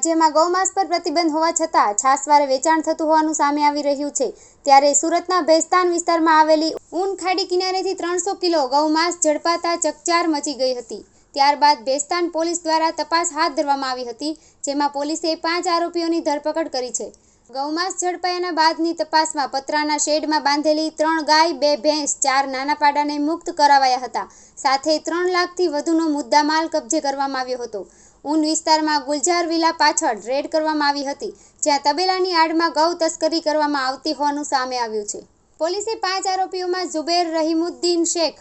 રાજ્યમાં ગૌમાંસ પર પ્રતિબંધ હોવા છતાં છાસવારે વેચાણ થતું હોવાનું સામે આવી રહ્યું છે। ત્યારે સુરતના ભેસ્તાન વિસ્તારમાં આવેલી ઊન ખાડી કિનારેથી 300 કિલો ગૌમાંસ ઝડપાતા ચકચાર મચી ગઈ હતી। ત્યારબાદ ભેસ્તાન પોલીસ દ્વારા તપાસ હાથ ધરવામાં આવી હતી, જેમાં પોલીસે 5 આરોપીઓની ધરપકડ કરી છે। ગૌમાંસ ઝડપાયાના બાદની તપાસમાં પતરાના શેડમાં બાંધેલી 3 ગાય, 2 ભેંસ, 4 નાના પાડાને મુક્ત કરાવાયા હતા। સાથે 3 લાખથી વધુનો મુદ્દામાલ કબજે કરવામાં આવ્યો હતો। ઊન વિસ્તારમાં ગુલજાર વિલા પાછળ રેડ કરવામાં આવી હતી, જ્યાં તબેલાની આડમાં ગૌ તસ્કરી કરવામાં આવતી હોવાનું સામે આવ્યું છે। પોલીસે 5 આરોપીઓમાં ઝુબેર રહીમુદ્દીન શેખ,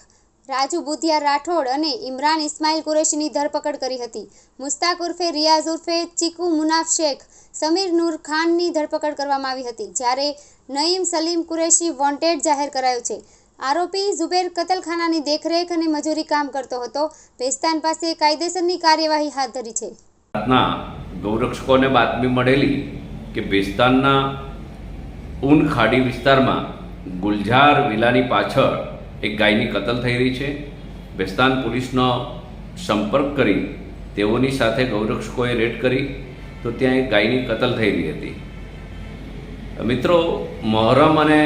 રાજુ બુધિયા રાઠોડ અને ઇમરાન ઇસ્માઇલ કુરેશીની ધરપકડ કરી હતી। મુસ્તાક ઉર્ફે રિયાઝ ઉર્ફે ચીકુ મુનાફ શેખ, સમીર નૂર ખાનની ધરપકડ કરવામાં આવી હતી, જ્યારે નઈમ સલીમ કુરેશી વોન્ટેડ જાહેર કરાયો છે। આરોપી ઝુબેર કતલખાનાની દેખરેખ અને મજૂરી કામ કરતો હતો। ભેસ્તાન પાસે કાયદેસરની કાર્યવાહી હાથ ધરી છે। ગૌરક્ષકોને બાતમી મળેલી કે ભેસ્તાનના ઊન ખાડી વિસ્તારમાં ગુલજાર વિલાની પાછળ એક ગાયની કતલ થઈ રહી છે। ભેસ્તાન પોલીસનો સંપર્ક કરી તેઓની સાથે ગૌરક્ષકોએ રેડ કરી તો ત્યાં એક ગાયની કતલ થઈ રહી હતી। મિત્રો, મહોરમ અને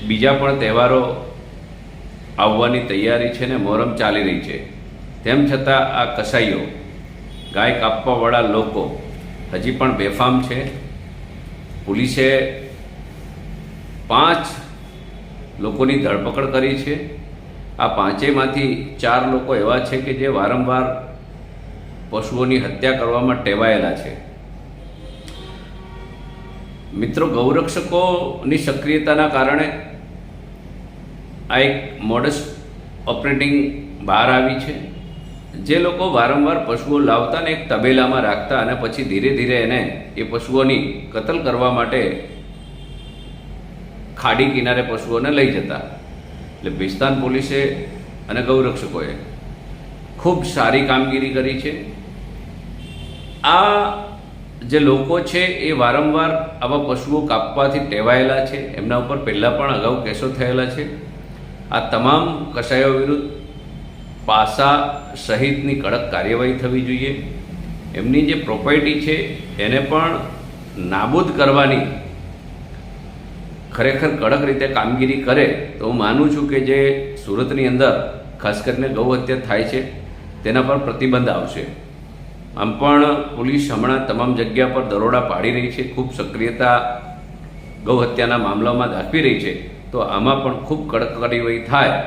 બીજા પણ તહેવારો આવવાની તૈયારી છે ને મહોરમ ચાલી રહી છે, તેમ છતાં આ કસાઈઓ, ગાય કાપવાવાળા લોકો હજી પણ બેફામ છે। પોલીસે 5 લોકોની ધરપકડ કરી છે। આ 5માંથી 4 લોકો એવા છે કે જે વારંવાર પશુઓની હત્યા કરવામાં ટેવાયેલા છે। મિત્રો, ગૌરક્ષકોની સક્રિયતાના કારણે આ એક મોડસ ઓપરેટિંગ બહાર આવી છે। જે લોકો વારંવાર પશુઓ લાવતા ને એક તબેલામાં રાખતા અને પછી ધીરે ધીરે એને એ પશુઓની કતલ કરવા માટે ખાડી કિનારે પશુઓને લઈ જતા, એટલે ભેસ્તાન પોલીસે અને ગૌરક્ષકોએ ખૂબ સારી કામગીરી કરી છે। આ જે લોકો છે એ વારંવાર આવા પશુઓ કાપવાથી ટેવાયેલા છે, એમના ઉપર પહેલાં પણ અગાઉ કેસો થયેલા છે। આ તમામ કસાઈઓ વિરુદ્ધ પાસા સહિતની કડક કાર્યવાહી થવી જોઈએ। એમની જે પ્રોપર્ટી છે એને પણ નાબૂદ કરવાની ખરેખર કડક રીતે કામગીરી કરે તો હું માનું છું કે જે સુરતની અંદર ખાસ કરીને ગૌ હત્યા થાય છે તેના પર પ્રતિબંધ આવશે। આમ પણ પોલીસ હમણાં તમામ જગ્યા પર દરોડા પાડી રહી છે, ખૂબ સક્રિયતા ગૌ હત્યાના મામલામાં દાખવી રહી છે। તો આમાં પણ ખૂબ કડક કાર્યવાહી થાય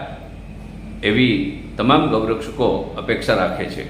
એવી તમામ ગૌરક્ષકો અપેક્ષા રાખે છે।